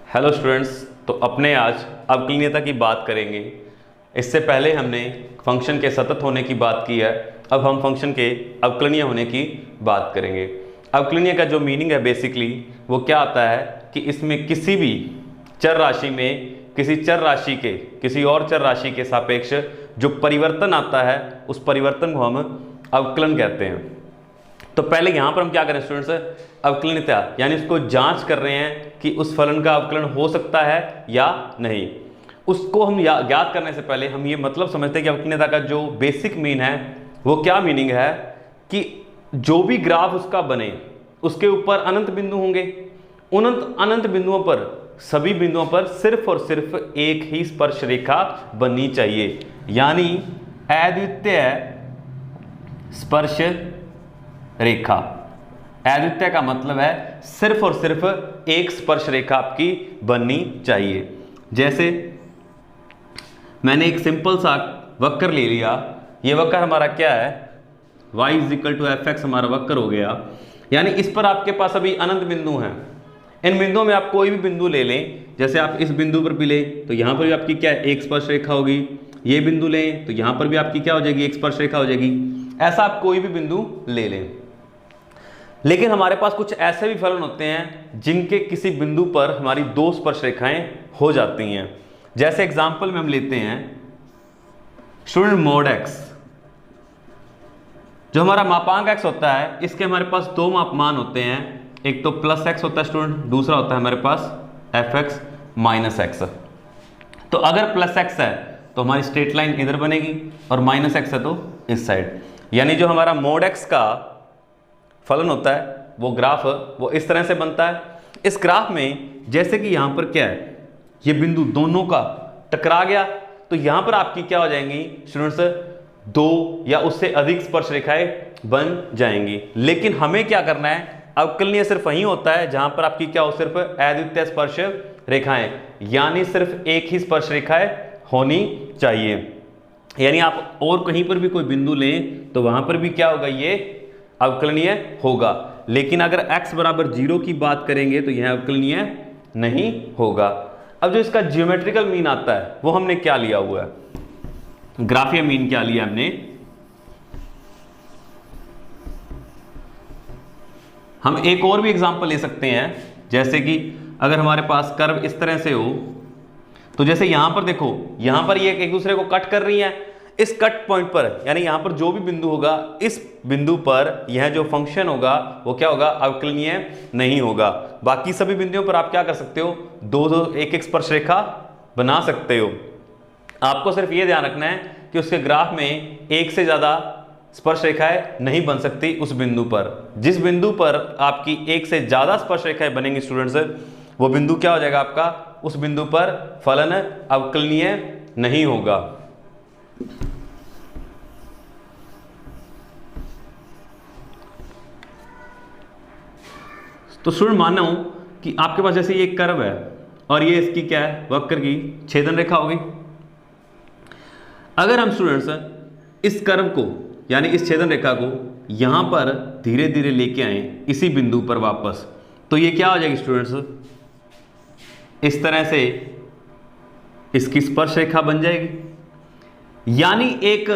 Hello students, तो अपने आज अवकलनीयता की बात करेंगे। इससे पहले हमने फंक्शन के सतत होने की बात की है, अब हम फंक्शन के अवकलनीय होने की बात करेंगे। अवकलनीय का जो मीनिंग है बेसिकली वो क्या आता है कि इसमें किसी भी चर राशि में किसी चर राशि के किसी और चर राशि के सापेक्ष जो परिवर्तन आता है उस परिवर्तन को हम अवकलन कहते हैं। तो पहले यहाँ पर हम क्या करें स्टूडेंट्स, अवकलनीयता यानी उसको जांच कर रहे हैं कि उस फलन का अवकलन हो सकता है या नहीं। उसको हम ज्ञात करने से पहले हम ये मतलब समझते हैं कि अवकलनीयता का जो बेसिक मीन है वो क्या मीनिंग है कि जो भी ग्राफ उसका बने उसके ऊपर अनंत बिंदु होंगे। उन अनंत बिंदुओं पर सभी बिंदुओं पर सिर्फ और सिर्फ एक ही स्पर्श रेखा बननी चाहिए, यानी अद्वितीय स्पर्श रेखा। अद्वितीय का मतलब है सिर्फ और सिर्फ एक स्पर्श रेखा आपकी बननी चाहिए। जैसे मैंने एक सिंपल सा वक्र ले लिया, ये वक्र हमारा क्या है, y = fx हमारा वक्र हो गया, यानी इस पर आपके पास अभी अनंत बिंदु हैं। इन बिंदुओं में आप कोई भी बिंदु ले लें, जैसे आप इस बिंदु पर भी लें तो यहाँ पर भी आपकी क्या है, एक स्पर्श रेखा होगी। ये बिंदु लें तो यहाँ पर भी आपकी क्या हो जाएगी, एक स्पर्श रेखा हो जाएगी। ऐसा आप कोई भी बिंदु ले लें। लेकिन हमारे पास कुछ ऐसे भी फलन होते हैं जिनके किसी बिंदु पर हमारी दो स्पर्श रेखाएं हो जाती हैं। जैसे एग्जांपल में हम लेते हैं स्टूडेंट मोड x, जो हमारा मापांक x होता है इसके हमारे पास दो मान होते हैं, एक तो +x होता है स्टूडेंट, दूसरा होता है हमारे पास fx - x। तो अगर +x है तो हमारी स्ट्रेट लाइन इधर बनेगी और -x है तो इस साइड, यानी जो हमारा मोड x का फलन होता है वो ग्राफ वो इस तरह से बनता है। इस ग्राफ में जैसे कि यहाँ पर क्या है, ये बिंदु दोनों का टकरा गया तो यहाँ पर आपकी क्या हो जाएंगी स्टूडेंट्स, दो या उससे अधिक स्पर्श रेखाएं बन जाएंगी। लेकिन हमें क्या करना है, अवकलनीय सिर्फ वहीं होता है जहां पर आपकी क्या हो, सिर्फ अद्वितीय स्पर्श रेखाएं, यानी सिर्फ एक ही स्पर्श रेखाएं होनी चाहिए। यानी आप और कहीं पर भी कोई बिंदु लें तो वहां पर भी क्या होगा, ये अवकलनीय होगा। लेकिन अगर x = 0 की बात करेंगे तो यह अवकलनीय नहीं होगा। अब जो इसका ज्योमेट्रिकल मीन आता है वो हमने क्या लिया हुआ है, ग्राफीय मीन क्या लिया हमने, हम एक और भी एग्जांपल ले सकते हैं। जैसे कि अगर हमारे पास कर्व इस तरह से हो तो जैसे यहां पर देखो, यहां पर ये एक दूसरे को कट कर रही है। इस कट पॉइंट पर यानी यहां पर जो भी बिंदु होगा इस बिंदु पर यह जो फंक्शन होगा वो क्या होगा, अवकलनीय नहीं होगा। बाकी सभी बिंदुओं पर आप क्या कर सकते हो, दो दो एक एक स्पर्श रेखा बना सकते हो। आपको सिर्फ ये ध्यान रखना है कि उसके ग्राफ में एक से ज्यादा स्पर्श रेखाएं नहीं बन सकती उस बिंदु पर। जिस बिंदु पर आपकी एक से ज्यादा स्पर्श रेखाएं बनेंगी स्टूडेंट्स, वो बिंदु क्या हो जाएगा आपका, उस बिंदु पर फलन अवकलनीय नहीं होगा। तो स्टूडेंट मानना हो कि आपके पास जैसे ये एक कर्व है और ये इसकी क्या है, वक्र की छेदन रेखा होगी। अगर हम स्टूडेंट्स इस कर्व को यानी इस छेदन रेखा को यहां पर धीरे धीरे लेके आए इसी बिंदु पर वापस, तो ये क्या हो जाएगी स्टूडेंट्स, इस तरह से इसकी स्पर्श रेखा बन जाएगी। यानी एक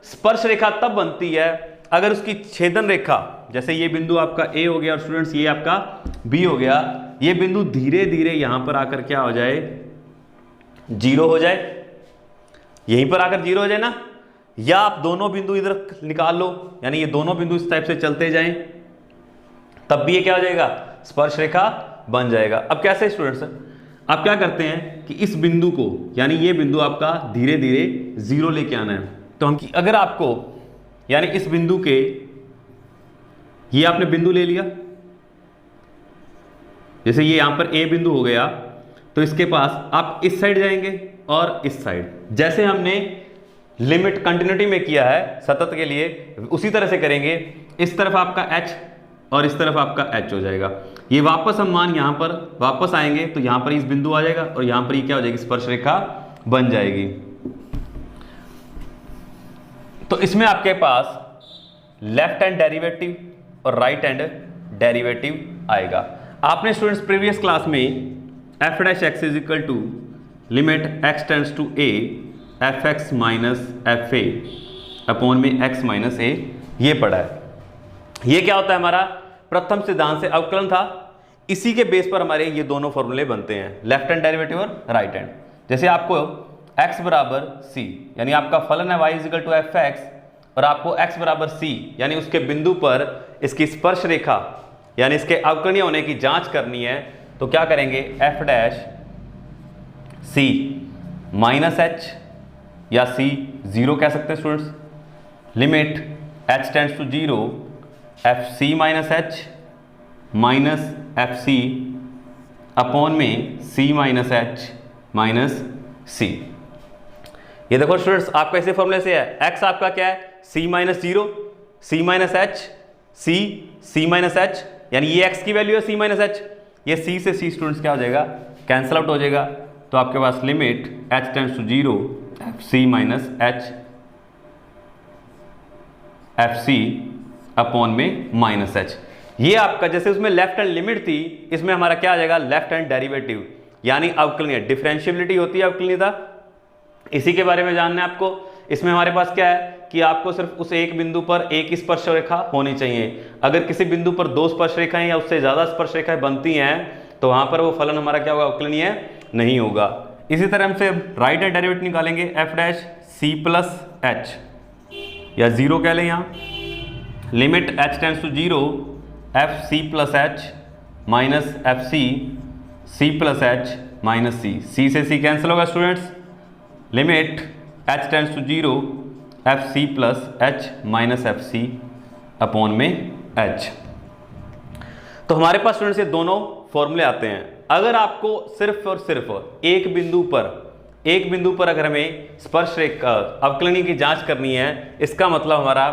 स्पर्श रेखा तब बनती है अगर उसकी छेदन रेखा, जैसे ये बिंदु आपका A हो गया और स्टूडेंट्स ये आपका B हो गया, ये बिंदु धीरे धीरे यहां पर आकर क्या हो जाए, 0 हो जाए। यहीं पर आकर 0 हो जाए ना, या आप दोनों बिंदु इधर निकाल लो, यानी ये दोनों बिंदु इस टाइप से चलते जाएं, तब भी ये क्या हो जाएगा, स्पर्श रेखा बन जाएगा। अब कैसे स्टूडेंट्स, आप क्या करते हैं कि इस बिंदु को यानी ये बिंदु आपका धीरे धीरे 0 लेके आना है। तो हम अगर आपको यानी इस बिंदु के, ये आपने बिंदु ले लिया, जैसे ये यहां पर A बिंदु हो गया, तो इसके पास आप इस साइड जाएंगे और इस साइड, जैसे हमने लिमिट कंटिन्यूटी में किया है सतत के लिए, उसी तरह से करेंगे। इस तरफ आपका H और इस तरफ आपका H हो जाएगा। ये वापस हम मान यहां पर वापस आएंगे तो यहां पर इस बिंदु आ जाएगा और यहां पर ये क्या हो जाएगी, स्पर्श रेखा बन जाएगी। तो इसमें आपके पास लेफ्ट हैंड डेरिवेटिव और राइट हैंड डेरिवेटिव आएगा। आपने स्टूडेंट्स प्रीवियस क्लास में f dash x is equal to limit x tends to a f x minus F A upon में एक्स माइनस ए, ये पढ़ा है। ये क्या होता है, हमारा प्रथम सिद्धांत से अवकलन था, इसी के बेस पर हमारे ये दोनों फॉर्मूले बनते हैं, लेफ्ट हैंड डेरिवेटिव और राइट हैंड। जैसे आपको x बराबर c यानी आपका फलन है y equal to f x, और आपको x बराबर c यानी उसके बिंदु पर इसकी स्पर्श रेखा यानी इसके अवकलनीय होने की जांच करनी है, तो क्या करेंगे, f dash c minus h या c जीरो कह सकते हैं students, limit h tends to zero F C minus h minus F C upon में c minus h minus c. ये देखो स्टूडेंट्स, आपका ऐसे फॉर्मूले से है, x आपका क्या है, c minus zero, C minus H, C minus H, यानी ये x की वैल्यू है c माइनस एच, ये c से c स्टूडेंट्स क्या हो जाएगा, कैंसिल आउट हो जाएगा, तो आपके पास limit h tends to zero F C minus H F C upon में माइनस एच। ये आपका जैसे उसमें लेफ्ट हैंड लिमिट थी, इसमें हमारा क्या आ जाएगा, लेफ्ट हैंड डेरिवेटिव यानी अवकलनीय, डिफरेंशिएबिलिटी होती है अवकलनीयता, इसी के बारे में जानना है आपको। इसमें हमारे पास क्या है कि आपको सिर्फ उस एक बिंदु पर एक स्पर्श रेखा होनी चाहिए, अगर किसी बिंदु पर दो स्पर्श रेखाएं या उससे ज्यादा स्पर्श रेखाएं बनती हैं तो वहां पर वो फलन हमारा क्या होगा, अवकलनीय नहीं होगा। इसी तरह हमसे राइट हैंड डेरिवेटिव निकालेंगे, F dash C plus H या जीरो कह लें, यहाँ limit h tends to zero F C plus H minus F C plus H minus C से सी कैंसिल होगा students, limit h tends to zero F C plus H minus F C upon में h। तो हमारे पास students ये दोनों फॉर्मूले आते हैं। अगर आपको सिर्फ और सिर्फ एक बिंदु पर अगर हमें स्पर्श रेखा अवकलनीय की जांच करनी है, इसका मतलब हमारा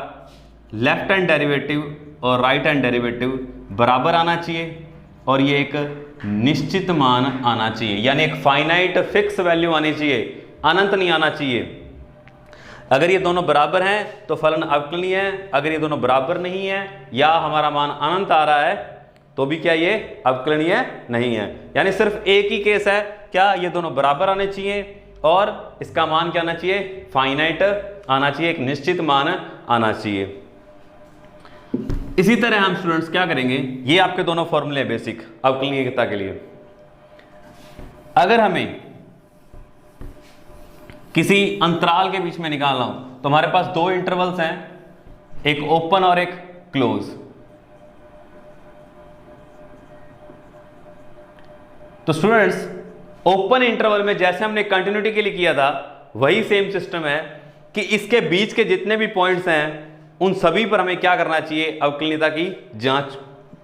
लेफ्ट हैंड डेरिवेटिव और राइट हैंड डेरिवेटिव बराबर आना चाहिए और ये एक निश्चित मान आना चाहिए, यानी एक फाइनाइट फिक्स वैल्यू आनी चाहिए, अनंत नहीं आना चाहिए। अगर ये दोनों बराबर हैं तो फलन अवकलनीय है, अगर ये दोनों बराबर नहीं है या हमारा मान अनंत आ रहा है तो भी क्या ये अवकलनीय नहीं है। यानी सिर्फ एक ही केस है, क्या ये दोनों बराबर आने चाहिए और इसका मान क्या आना चाहिए, फाइनाइट आना चाहिए, एक निश्चित मान आना चाहिए। इसी तरह हम स्टूडेंट्स क्या करेंगे, ये आपके दोनों फॉर्मूले बेसिक अवकलनीयता के लिए। अगर हमें किसी अंतराल के बीच में निकालना हो तो हमारे पास दो इंटरवल्स हैं, एक ओपन और एक क्लोज। तो स्टूडेंट्स ओपन इंटरवल में जैसे हमने कंटिन्यूटी के लिए किया था वही सेम सिस्टम है कि इसके बीच के जितने भी पॉइंट्स हैं उन सभी पर हमें क्या करना चाहिए, अवकलनीयता की जांच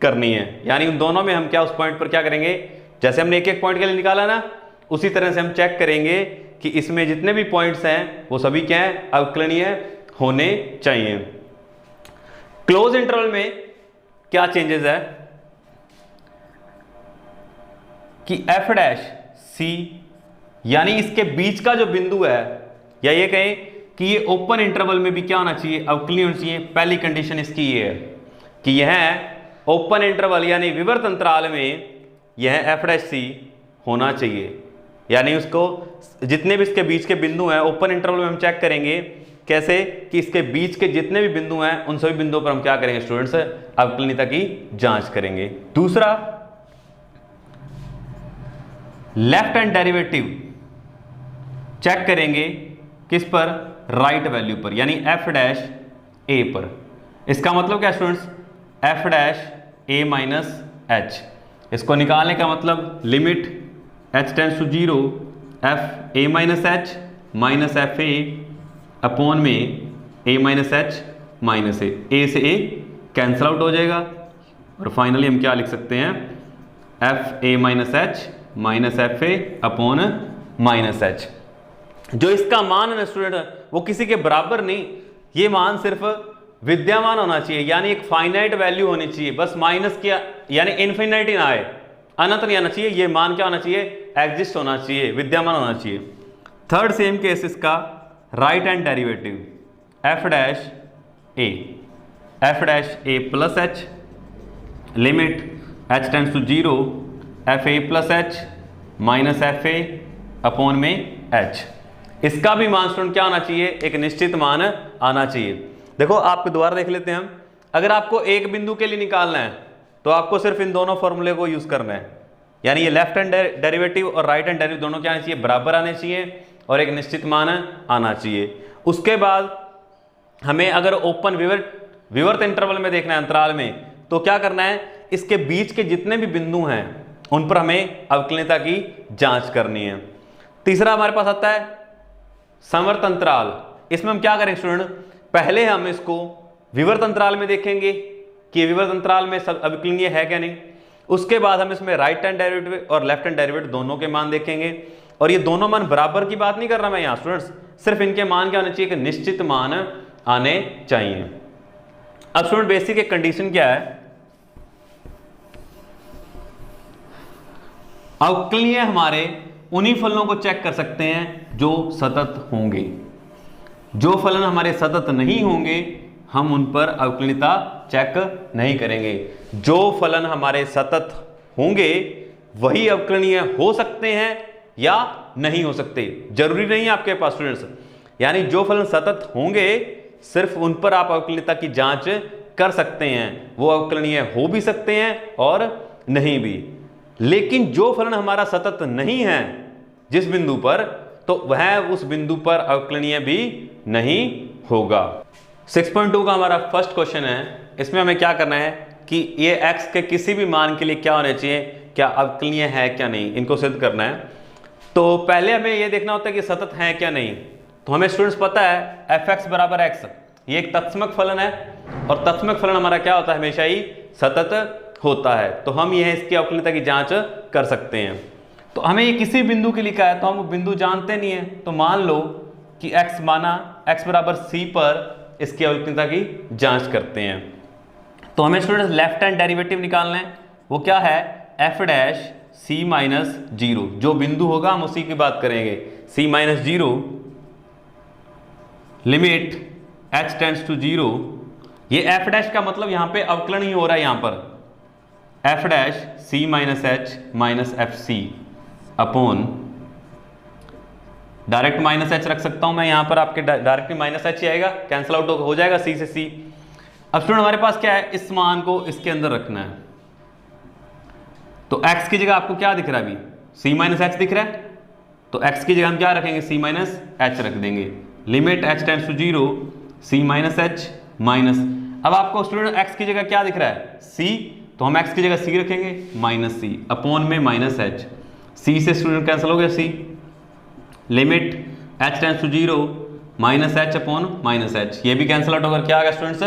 करनी है। यानी उन दोनों में हम क्या उस पॉइंट पर क्या करेंगे, जैसे हमने एक एक पॉइंट के लिए निकाला ना, उसी तरह से हम चेक करेंगे कि इसमें जितने भी पॉइंट्स हैं वो सभी क्या है, अवकलनीय होने चाहिए। क्लोज इंटरवल में क्या चेंजेस है कि एफ डैश सी यानी इसके बीच का जो बिंदु है, या ये कहें कि ये ओपन इंटरवल में भी क्या होना चाहिए, अवकलनीय होना चाहिए। पहली कंडीशन इसकी ये है कि यह ओपन इंटरवल यानी विवर्त अंतराल में यह एफ डैश सी होना चाहिए, यानी उसको जितने भी इसके बीच के बिंदु हैं ओपन इंटरवल में हम चेक करेंगे कैसे कि इसके बीच के जितने भी बिंदु हैं उन सभी बिंदुओं पर हम क्या करेंगे स्टूडेंट्स, अवकलनीयता की जांच करेंगे। दूसरा, लेफ्ट हैंड डेरिवेटिव चेक करेंगे किस पर, राइट वैल्यू पर, यानी एफ डैश ए पर। इसका मतलब क्या students, f dash a minus h, इसको निकालने का मतलब limit h tends to zero F a minus h minus F A upon में a minus h minus a से ए कैंसिल आउट हो जाएगा और फाइनली हम क्या लिख सकते हैं, F a minus h minus F A upon minus H. जो इसका मान है ना स्टूडेंट वो किसी के बराबर नहीं, ये मान सिर्फ विद्यमान होना चाहिए, यानी एक फाइनाइट वैल्यू होनी चाहिए, बस माइनस किया यानी इन्फिनिटी ना आए, अनंत नहीं आना चाहिए, ये मान क्या होना चाहिए, एग्जिस्ट होना चाहिए, विद्यमान होना चाहिए। थर्ड सेम केस इसका right hand derivative f dash A plus H limit h tends to zero F A plus H minus F A upon में एच। इसका भी मान स्टूडेंट क्या आना चाहिए, एक निश्चित मान आना चाहिए। देखो आपको दोबारा देख लेते हैं हम, अगर आपको एक बिंदु के लिए निकालना है तो आपको सिर्फ इन दोनों फॉर्मूले को यूज करना है, यानी ये लेफ्ट हैंड डेरिवेटिव और राइट हैंड डेरिवेटिव दोनों क्या आने चाहिए, बराबर आने चाहिए और एक निश्चित मान आना चाहिए। उसके बाद हमें अगर ओपन विवर्त इंटरवल में देखना है, अंतराल में, तो क्या करना है, इसके बीच के जितने भी बिंदु हैं उन पर हमें अवकलनीयता की जांच करनी है। तीसरा हमारे पास आता है समवर्त अंतराल। इसमें हम क्या करेंगे स्टूडेंट, पहले हम इसको विवर्त अंतराल में देखेंगे कि विवर्त अंतराल में सब अवकलनीय है क्या नहीं। उसके बाद हम इसमें राइट हैंड डेरिवेटिव और लेफ्ट हैंड डेरिवेटिव दोनों के मान देखेंगे। और ये दोनों मान बराबर की बात नहीं कर रहा मैं यहाँ स्टूडेंट्स, सिर्फ इनके मान क्या होने चाहिए, कि निश्चित मान आने चाहिए। अब स्टूडेंट बेसिक एक कंडीशन क्या है, अवकलनीय हमारे उन्हीं फलनों को चेक कर सकते हैं जो सतत होंगे। जो फलन हमारे सतत नहीं होंगे हम उन पर अवकलनीयता चेक नहीं करेंगे। जो फलन हमारे सतत होंगे वही अवकलनीय हो सकते हैं या नहीं हो सकते, जरूरी नहीं है आपके पास स्टूडेंट्स। यानी जो फलन सतत होंगे सिर्फ उन पर आप अवकलनीयता की जांच कर सकते हैं, वो अवकलनीय हो भी सकते हैं और नहीं भी। लेकिन जो फलन हमारा सतत नहीं है जिस बिंदु पर, तो वह उस बिंदु पर अवकलनीय भी नहीं होगा। 6.2 का हमारा फर्स्ट क्वेश्चन है। इसमें हमें क्या करना है कि ये x के किसी भी मान के लिए क्या होना चाहिए, क्या अवकलनीय है क्या नहीं, इनको सिद्ध करना है। तो पहले हमें ये देखना होता है कि सतत है क्या नहीं। तो हमें स्टूडेंट्स पता है f(x) बराबर x, ये एक तत्समक फलन है और तत्समक फलन हमारा क्या होता है, हमेशा ही सतत होता है। तो हम यह इसकी अवकलनीयता की जांच कर सकते हैं। तो हमें ये किसी बिंदु के लिखा है तो हम वो बिंदु जानते नहीं है, तो मान लो कि x माना x बराबर c पर इसकी अवकलनीयता की जांच करते हैं। तो हमें स्टूडेंट्स लेफ्ट हैंड डेरिवेटिव निकालना है, वो क्या है f डैश c माइनस 0। जो बिंदु होगा हम उसी की बात करेंगे, c minus 0 limit h tends to 0। ये f डैश का मतलब यहाँ पे अवकलन ही हो रहा है, यहाँ पर f dash c minus h minus F C upon, direct minus h रख सकता हूं मैं यहाँ पर, आपके डायरेक्टली माइनस एच ही आएगा, कैंसिल आउट हो जाएगा c से c। अब स्टूडेंट हमारे पास क्या है, इस मान को इसके अंदर रखना है। तो x की जगह आपको क्या दिख रहा है, अभी c माइनस एच दिख रहा है, तो x की जगह हम क्या रखेंगे, c माइनस एच रख देंगे। Limit h tends to 0 c minus h minus, अब आपको स्टूडेंट x की जगह क्या दिख रहा है, c, तो हम x की जगह c रखेंगे माइनस c अपॉन में माइनस h, c से स्टूडेंट कैंसिल हो गया c। Limit h tends to 0 minus h upon minus H, ये भी कैंसिल आउट होकर क्या आ गया स्टूडेंट्स,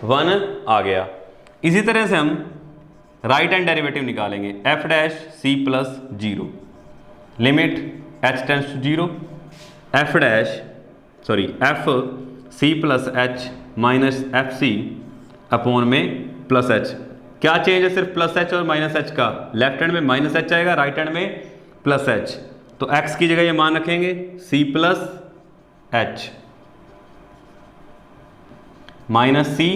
1 आ गया। इसी तरह से हम राइट हैंड डेरिवेटिव निकालेंगे, f dash c plus 0 limit h tends to 0 f dash f c plus h minus F C upon में प्लस h। क्या चेंज है, सिर्फ प्लस h और माइनस h का, लेफ्ट हैंड में माइनस h आएगा, right hand में plus h। तो x की जगह ये मान रखेंगे c plus h minus c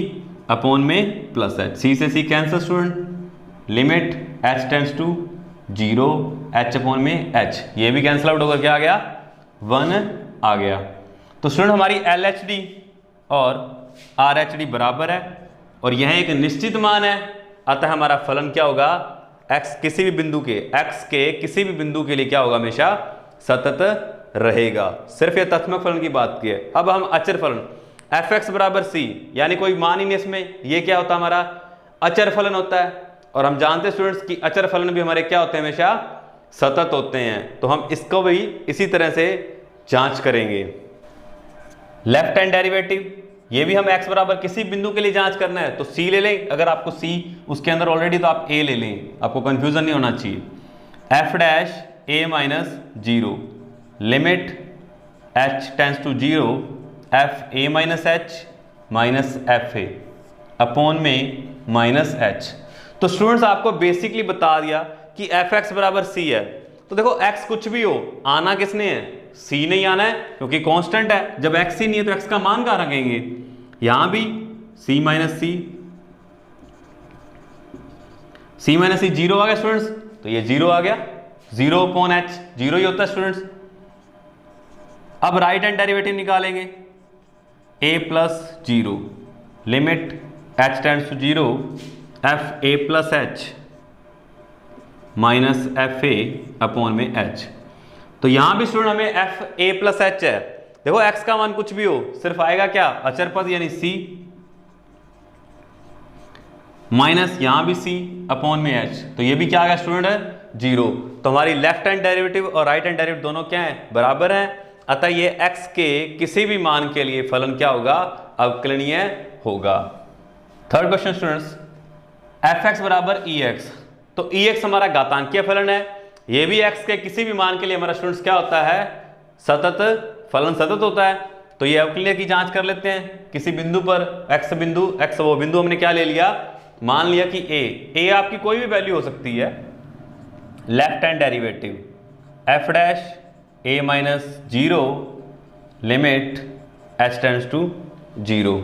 upon में प्लस h, c से c cancel student, limit h tends to 0 h upon में h, ये भी कैंसिल आउट होकर क्या आ गया, 1 आ गया। तो स्टूडेंट हमारी LHD और RH बराबर है और यह एक निश्चित मान है, अतः हमारा फलन क्या होगा, x किसी भी बिंदु के, x के किसी भी बिंदु के लिए क्या होगा, हमेशा सतत रहेगा। सिर्फ ये तथ्यमक फलन की बात की है। अब हम अचर फलन f(x) बराबर c, यानी कोई मान ही नहीं इसमें, ये क्या होता है, हमारा अचर फलन होता है। और हम जानते हैं स्टूडेंट्स कि अचर फलन भी हमारे क्या होते हैं, हमेशा सतत होते हैं। तो हम इसको भी इसी तरह से जांच करेंगे। लेफ्ट हैंड डेरिवेटिव, ये भी हम x बराबर किसी बिंदु के लिए जांच करना है, तो c ले लें, अगर आपको c उसके अंदर ऑलरेडी तो आप a ले लें, आपको कंफ्यूजन नहीं होना चाहिए। f dash a minus 0 limit h tends to 0 f a minus h minus F A upon में माइनस h। तो स्टूडेंट्स आपको बेसिकली बता दिया कि f(x) बराबर c है। तो देखो x कुछ भी हो, आना किसने है, c नहीं आना है, क्योंकि कांस्टेंट है। जब x ही नहीं है तो x का मान कहाँ रखेंगे, यहां भी c minus c, c minus c 0 आ गया स्टूडेंट्स, तो ये 0 आ गया। 0 अपॉन एच, जीरो ही होता है स्टूडेंट्स। अब राइट हैंड डेरिवेटिव निकालेंगे, a plus zero, limit h tends to zero, F A plus H minus F A upon में h। तो यहां भी स्टूडेंट हमें एफ ए प्लस एच है, देखो x का मान कुछ भी हो सिर्फ आएगा क्या, अचर पद यानी c, माइनस यहां भी c अपॉन में h, तो ये भी क्या आ गया स्टूडेंट है, जीरो। तो हमारी लेफ्ट हैंड डेरिवेटिव और राइट हैंड डेरिवेटिव दोनों क्या है, बराबर हैं। अतः ये x के किसी भी मान के लिए फलन क्या होगा, अवकलनीय होगा। थर्ड क्वेश्चन स्टूडेंट्स, fx बराबर ex, तो ex हमारा घातांकीय फलन है, ये भी x के किसी भी मान के लिए हमारा स्टूडेंट्स क्या होता है, सतत फलन सतत होता है। तो ये अवकलनीय की जांच कर लेते हैं, किसी बिंदु पर x बिंदु, x वो बिंदु हमने क्या ले लिया, मान लिया कि a आपकी कोई भी वैल्यू हो सकती है। Left hand derivative f dash a minus zero, limit h tends to zero,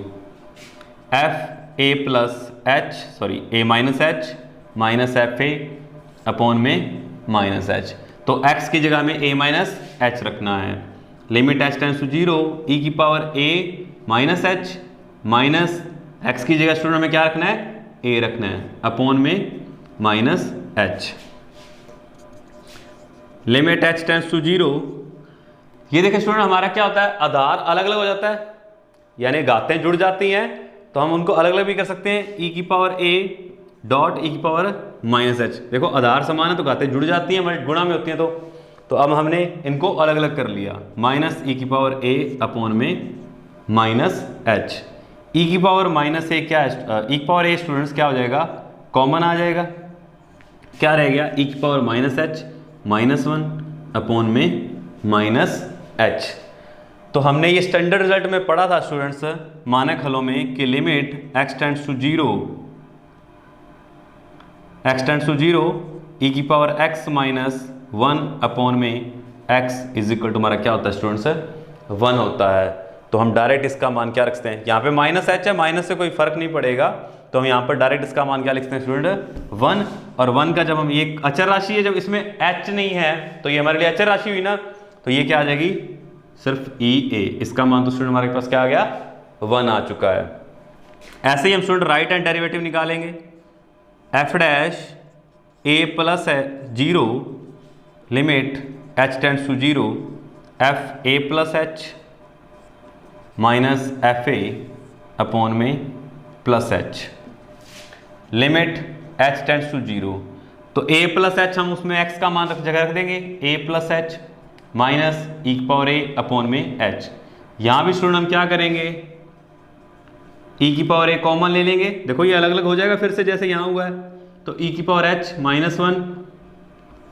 F A plus h, sorry a minus h minus F A upon में माइनस एच। तो x की जगह में a माइनस एच रखना है, limit h tends to zero, e की power a minus h minus x की जगह स्टूडेंट हमें क्या रखना है, a रखना है, अपॉन में minus h, limit h tends to zero. ये देखें स्टूडेंट हमारा क्या होता है, आधार अलग अलग हो जाता है, यानी घातें जुड़ जाती हैं, तो हम उनको अलग अलग भी कर सकते हैं, e की पावर a डॉट e की पावर माइनस एच। देखो आधार समान है तो घातें जुड़ जाती हैं, गुणा में होती हैं, तो अब हमने इनको अलग अलग कर लिया, माइनस e की पावर a अपॉन में माइनस एच। e की पावर माइनस a क्या है, e की पावर a स्टूडेंट्स क्या हो जाएगा, कॉमन आ जाएगा, क्या रह गया, e की power minus h minus one upon में माइनस एच। तो हमने ये स्टैंडर्ड रिजल्ट में पढ़ा था स्टूडेंट्स मानक हलों में कि limit x tends to zero, x tends to zero, e की power x minus one upon में x इज इक्वल टू हमारा क्या होता है स्टूडेंट्स, वन होता है। तो हम डायरेक्ट इसका मान क्या रखते हैं, यहाँ पे माइनस एच है, माइनस से कोई फर्क नहीं पड़ेगा, तो हम यहाँ पर डायरेक्ट इसका मान क्या लिखते हैं स्टूडेंट, वन। और वन का जब हम, ये अचर राशि है, जब इसमें h नहीं है तो ये हमारे लिए अचर राशि हुई ना, तो ये क्या आ जाएगी, सिर्फ ई ए, इसका मान तो स्टूडेंट हमारे पास क्या आ गया, वन आ चुका है। ऐसे ही हम स्टूडेंट राइट हैंड डेरिवेटिव निकालेंगे, F dash A plus zero, limit h tends to zero, F A plus H minus F A upon में plus H, limit h tends to zero. तो a प्लस एच हम उसमें x का मान जगह रख देंगे, a plus H minus E की पावर a अपॉन में h। यहाँ भी स्टूडेंट हम क्या करेंगे, e की पावर a कॉमन ले लेंगे, देखो ये अलग अलग हो जाएगा फिर से जैसे यहाँ हुआ है, तो e की power h minus one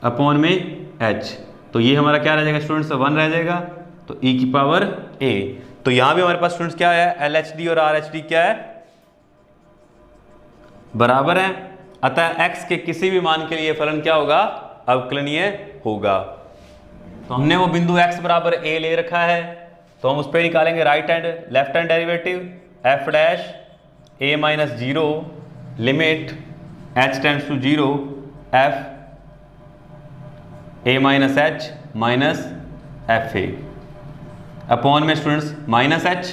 upon में h, तो ये हमारा क्या रह जाएगा स्टूडेंट्स, वन रह जाएगा, तो e की पावर a। तो यहाँ भी हमारे पास स्टूडेंट्स क्या है, LHD और RHD क्या है, बराबर है। अतः x के किसी भी मान के लिए फलन क्या होगा, अवकलनीय होगा। तो हमने वो बिंदु x बराबर a ले रखा है, तो हम उस पर निकालेंगे right hand, left hand derivative, f dash a minus zero, limit h tends to zero, f a minus h minus F A upon में स्टूडेंट्स माइनस एच।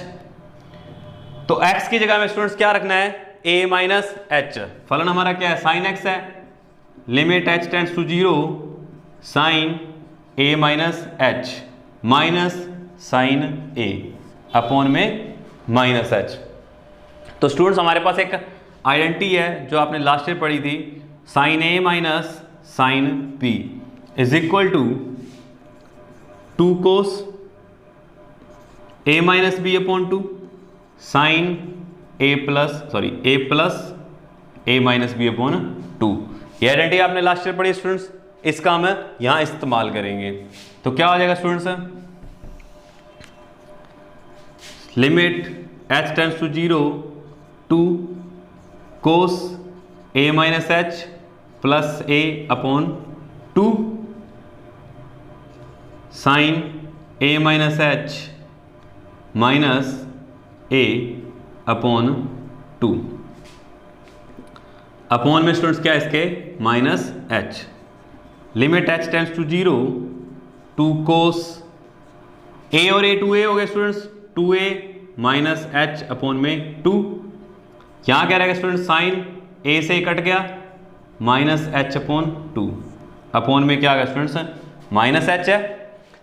तो x की जगह में स्टूडेंट्स क्या रखना है, a माइनस एच, फलन हमारा क्या है, साइन x है, limit h tends to zero, sine a minus h minus sine a upon में माइनस एच। तो स्टूडेंट्स हमारे पास एक आइडेंटिटी है जो आपने लास्ट ईयर पढ़ी थी, sine a minus sine b is equal to two cos a minus b upon two sine a plus a minus b upon two. ये आइडेंटिटी आपने लास्ट ईयर पढ़ी स्टूडेंट्स, इसका हम यहां इस्तेमाल करेंगे। तो क्या हो जाएगा students, limit h tends to zero two cos a minus h plus a upon two sine a minus h minus a upon two, upon में स्टूडेंट्स क्या है इसके, minus h. Limit h tends to 0 two cos a और a 2a हो गए students, 2a minus h upon में 2। यहाँ क्या रहेगा स्टूडेंट, साइन a से कट गया माइनस h अपॉन 2 अपॉन में क्या आ गया स्टूडेंट्स, माइनस h है।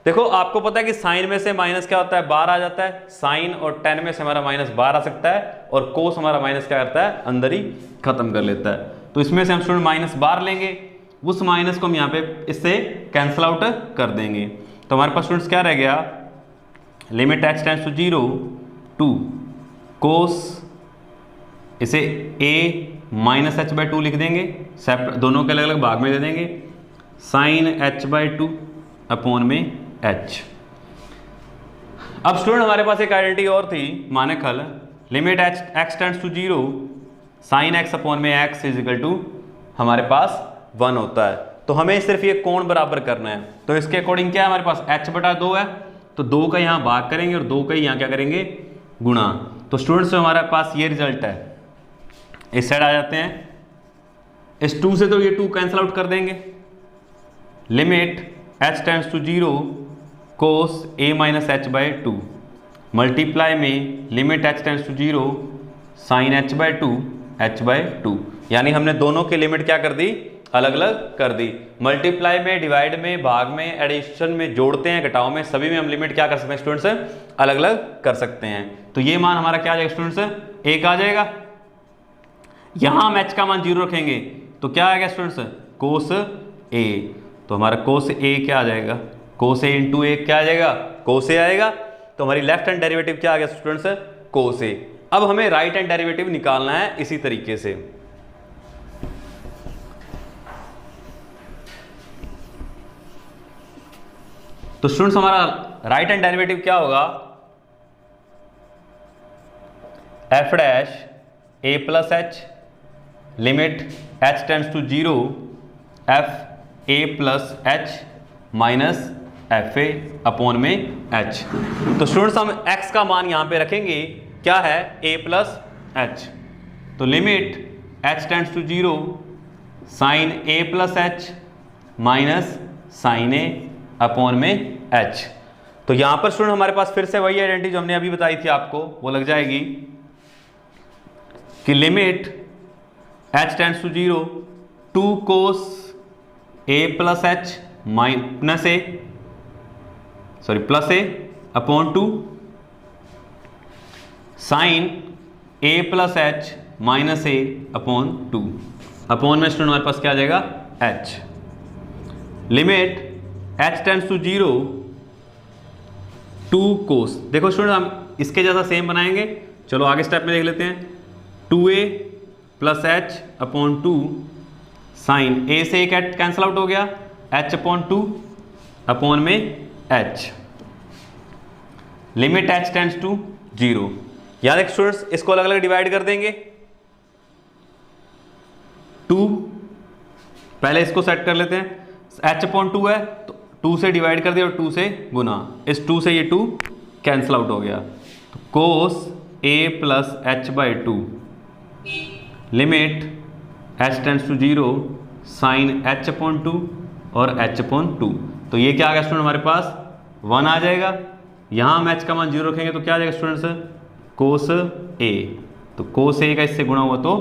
देखो आपको पता है कि साइन में से माइनस क्या होता है, बार आ जाता है। साइन और टेन में से हमारा माइनस बार आ सकता है और कोस हमारा माइनस क्या करता है, अंदर ही खत्म कर लेता है। तो इसमें से हम स्टूडेंट माइनस बार लेंगे, उस माइनस को हम यहाँ पे इससे कैंसिल आउट कर देंगे। तो हमारे पास स्टूडेंट्स क्या रह गया, limit h tends to 0 two cos, इसे a माइनस h बाई 2 लिख देंगे, दोनों के अलग अलग भाग में दे देंगे, साइन h बाई 2 अपॉन में h। अब स्टूडेंट हमारे पास एक आइडेंटिटी और थी मानक हल, limit x tends to 0 sine x upon में x इज इक्वल टू हमारे पास 1 होता है। तो हमें सिर्फ ये कोण बराबर करना है। तो इसके अकॉर्डिंग क्या है, हमारे पास h बटा 2 है, तो 2 का यहाँ भाग करेंगे और 2 का यहाँ क्या करेंगे, गुणा। तो स्टूडेंट्स हमारे पास ये रिजल्ट है। इस साइड आ जाते हैं, इस 2 से तो ये 2 कैंसिल आउट कर देंगे, limit h tends to 0 cos a minus h by 2 multiply में limit h tends to 0 sine h by 2 h by 2। यानी हमने दोनों की लिमिट क्या कर दी, अलग अलग कर दी। मल्टीप्लाई में, डिवाइड में, भाग में, एडिशन में, जोड़ते हैं, घटाव में, सभी में हम लिमिट क्या कर सकते हैं स्टूडेंट्स, अलग अलग कर सकते हैं। तो ये मान हमारा क्या आ जाएगा स्टूडेंट्स, 1 आ जाएगा। यहां हम h का मान 0 रखेंगे तो क्या आएगा स्टूडेंट्स, कोस a। तो हमारा कोस a क्या आ जाएगा, कोस a इंटू a क्या आ जाएगा, कोस a आएगा। तो हमारी लेफ्ट हैंड डेरिवेटिव क्या आ गया स्टूडेंट्स, कोस a। अब हमें राइट हैंड डेरिवेटिव निकालना है इसी तरीके से। तो स्टूडेंट्स हमारा राइट हैंड डेरिवेटिव क्या होगा, f dash a plus h limit h tends to 0 f a plus h minus F A upon में h। तो स्टूडेंट्स हम x का मान यहां पे रखेंगे, क्या है, a प्लस h। तो limit h tends to 0 sine a plus h minus sine a upon में h। तो यहां पर स्टूडेंट हमारे पास फिर से वही आइडेंटिटी जो हमने अभी बताई थी आपको, वो लग जाएगी कि limit h tends to 0 2 cos a plus h minus a plus a upon 2 sine a plus h minus a upon 2 upon में स्टूडेंट हमारे पास क्या आ जाएगा, h। Limit h tends to 0 2 cos, देखो स्टूडेंट हम इसके जैसा सेम बनाएंगे, चलो आगे स्टेप में देख लेते हैं। 2a plus h upon 2 sine a से एक कैंसिल आउट हो गया, h अपॉन 2 अपॉन में h। Limit h tends to 0। याद है स्टूडेंट्स, इसको अलग अलग डिवाइड कर देंगे। 2 पहले इसको सेट कर लेते हैं, h अपॉन 2 है तो 2 से डिवाइड कर दिया और 2 से गुना, इस 2 से ये 2 कैंसिल आउट हो गया। तो cos a plus h by 2 limit h tends to 0 sine h upon 2 और h अपॉन 2। तो ये क्या आ गया स्टूडेंट, हमारे पास 1 आ जाएगा। यहाँ हम h का मान 0 रखेंगे तो क्या आ जाएगा स्टूडेंट्स, कोस a। तो कोस a का इससे गुणा हुआ तो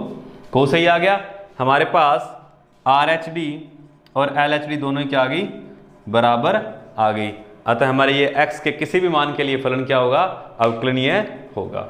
कोस a आ गया। हमारे पास RHD और LHD दोनों ही क्या आ गई, बराबर आ गई। अतः हमारे ये x के किसी भी मान के लिए फलन क्या होगा, अवकलनीय होगा।